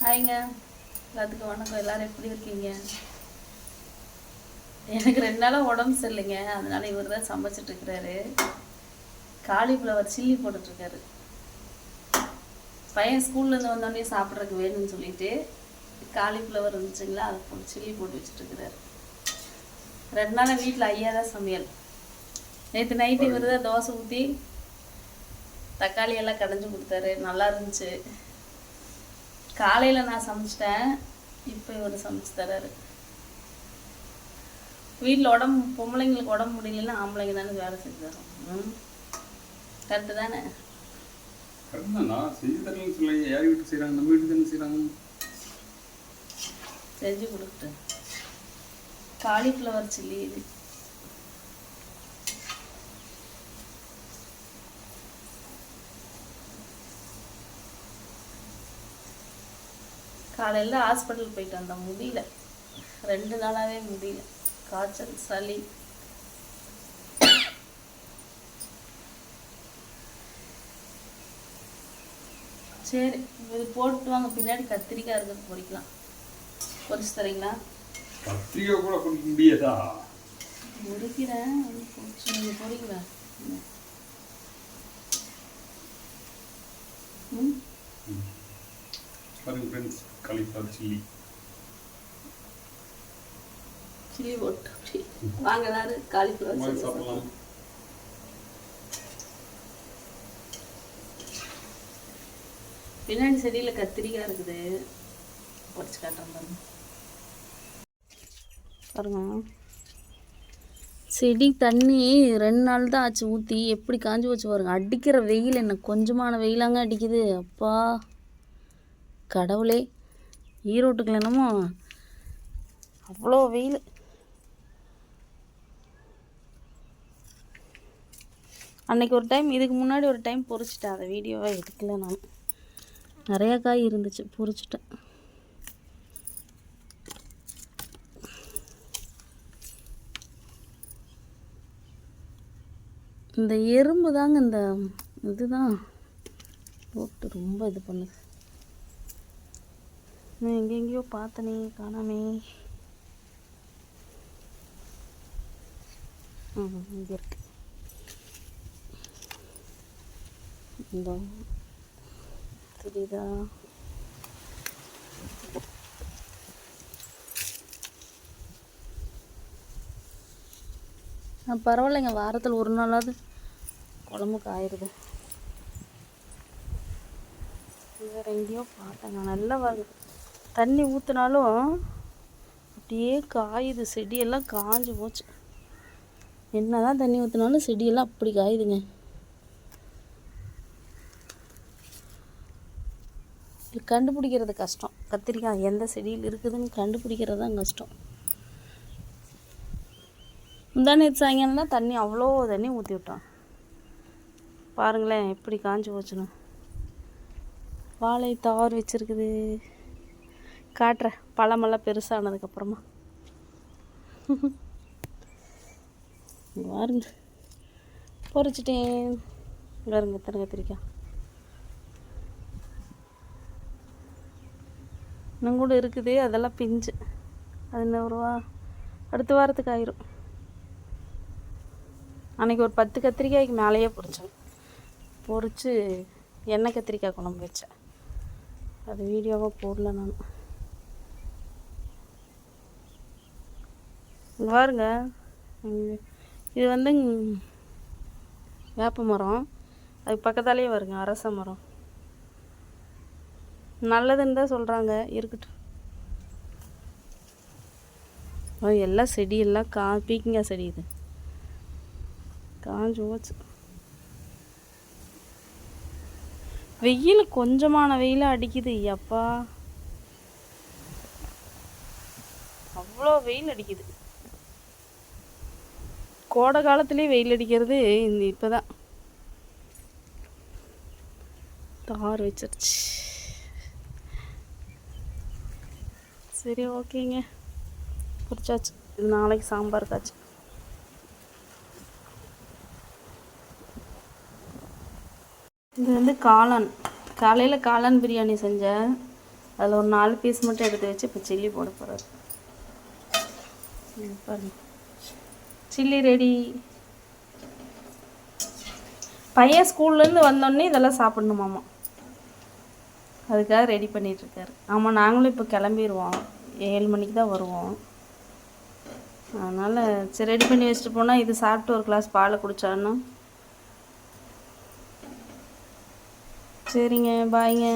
ஹாய்ங்க, எல்லாத்துக்கும் வணக்கம். எல்லோரும் எப்படி இருக்கீங்க? எனக்கு 2 நாளாக உடம்பு சரியில்லைங்க, அதனால இவர் தான் சமைச்சிட்ருக்கிறாரு. Cauliflower chilli போட்டுட்ருக்காரு. பையன் ஸ்கூல்லேருந்து வந்தோடனே சாப்பிட்றதுக்கு வேணும்னு சொல்லிட்டு காலிஃப்ளவர் இருந்துச்சுங்களா, அதை போட்டு சில்லி போட்டு வச்சுட்ருக்கிறாரு. 2 நாளாக வீட்டில் ஐயா தான் சமையல். நேற்று நைட்டு இவர் தான் தோசை ஊற்றி தக்காளி எல்லாம் கடைஞ்சி கொடுத்தாரு, நல்லா இருந்துச்சு. காலையில் நான் சமைச்சிட்டேன், இப்போ இவர் சமைச்சு தராரு. வீட்டில் பொம்பளைங்களுக்கு உடம்பு முடியலன்னா ஆம்பளைங்க தானே வேலை செஞ்சு தரோம். கரெக்டு தானே? செஞ்சு கொடுத்துட்டு காலிஃப்ளவர் சில்லி இது. காலையில் ஹாஸ்பிட்டல் போயிட்டு வந்தேன், முடியல. 2 நாளாகவே முடியல, காய்ச்சல் சளி. சரி, இது போட்டு வாங்க, பின்னாடி கத்திரிக்காய் இருக்கிறது பொரிக்கலாம். பொரிச்சு தரீங்களா? கத்திரிக்காய் கூட பொரிக்க முடியாதா? முடிக்கிறேன், நீங்கள் பொரிக்கிறேன். பாருங்க ஃப்ரெண்ட்ஸ், காலிஃப்ளவர் சில்லி போட்டு அப்படி வாங்கினாரு. காலிஃப்ளவர் சாப்பிடலாம். பின்னாடி செடியில் கத்திரிக்காய் இருக்குது, பொரிச்சு காட்டுறேன் பாருங்க. பாருங்க, செடி தண்ணி 2 நாள் தான் ஆச்சு ஊற்றி, எப்படி காஞ்சி வச்சு பாருங்க. அடிக்கிற வெயில் என்ன கொஞ்சமான வெயிலாங்க அடிக்குது, அப்பா கடவுளே. ஈரோட்டுக்குள்ள என்னமோ அவ்வளோ வெயில். அன்னைக்கு ஒரு டைம், இதுக்கு முன்னாடி ஒரு டைம் பொரிச்சிட்டேன், அதை வீடியோவை எடுக்கல நான். நிறையா காய் இருந்துச்சு, பொரிச்சிட்டேன். இந்த எறும்பு தாங்க, இந்த இதுதான் போட்டு ரொம்ப இது பண்ணுது. நான் எங்கெங்கேயோ பார்த்தனே, காணாமே. இங்கே இருக்கு. இந்த தெரியுதா? பரவாயில்லைங்க, வாரத்தில் ஒரு நாளாவது குழம்புக்கு ஆயிடுது. வேறு எங்கேயோ பார்த்தேங்க, நல்லா வருது. தண்ணி ஊற்றினாலும் அப்படியே காயுது, செடியெல்லாம் காஞ்சி போச்சு. என்ன தான் தண்ணி ஊற்றினாலும் செடியெல்லாம் அப்படி காயுதுங்க. கண்டுபிடிக்கிறது கஷ்டம். கத்திரிக்காய் எந்த செடியில் இருக்குதுன்னு கண்டுபிடிக்கிறது தான் கஷ்டம். நேற்று சாயங்காலம் தான் தண்ணி, அவ்வளோ தண்ணி ஊற்றி விட்டோம். பாருங்களேன் எப்படி காஞ்சி போச்சுன்னு. வாழை தார் வச்சுருக்குது, காட்டுறேன் பழமெல்லாம் பெருசானதுக்கப்புறமா. பாருங்க, பொரிச்சிட்டேன். பாருங்க எத்தனை கத்திரிக்காய் இன்னும் கூட இருக்குது. அதெல்லாம் பிஞ்சு, அது இன்னும் அடுத்த வாரத்துக்கு ஆயிரும். அன்றைக்கி ஒரு 10 கத்திரிக்காய்க்கு மேலேயே பொரிச்சேன். பொரித்து எண்ணெய் கத்திரிக்காய் குழம்பு வச்சேன், அது வீடியோவாக போடல நான். பாருங்க, இது வந்து வேப்ப மரம், அதுக்கு பக்கத்தாலேயே வருங்க அரச மரம். நல்லதுன்னு தான் சொல்கிறாங்க, இருக்கட்டும். எல்லாம் செடியெல்லாம் பீக்கிங்காய் செடி, இது காஞ்சி போச்சு. வெயில் கொஞ்சமான வெயில் அடிக்குது, அப்பா அவ்வளோ வெயில் அடிக்குது. கோடை காலத்துலேயே வெயில் அடிக்கிறது இப்போ தான். தார் வச்சிருச்சு. சரி, ஓகேங்க, பொரிச்சாச்சு. இது நாளைக்கு சாம்பார் காய்ச்சி. இது வந்து காளான். காலையில் காளான் பிரியாணி செஞ்சேன். அதில் ஒரு 4 பீஸ் மட்டும் எடுத்து வச்சு இப்போ சில்லி போட போகிறாரு. பாருங்க, சில்லி ரெடி. பையன் ஸ்கூல்லேருந்து வந்தோடனே இதெல்லாம் சாப்பிட்ணுமாம்மா, அதுக்காக ரெடி பண்ணிகிட்ருக்காரு. ஆமாம், நாங்களும் இப்போ கிளம்பிடுவோம், 7 மணிக்கு தான் வருவோம். அதனால் சரி ரெடி பண்ணி வச்சுட்டு போனால் இது சாப்பிட்டு ஒரு கிளாஸ் பாலை குடித்தான்னா. சரிங்க, பாய்ங்க.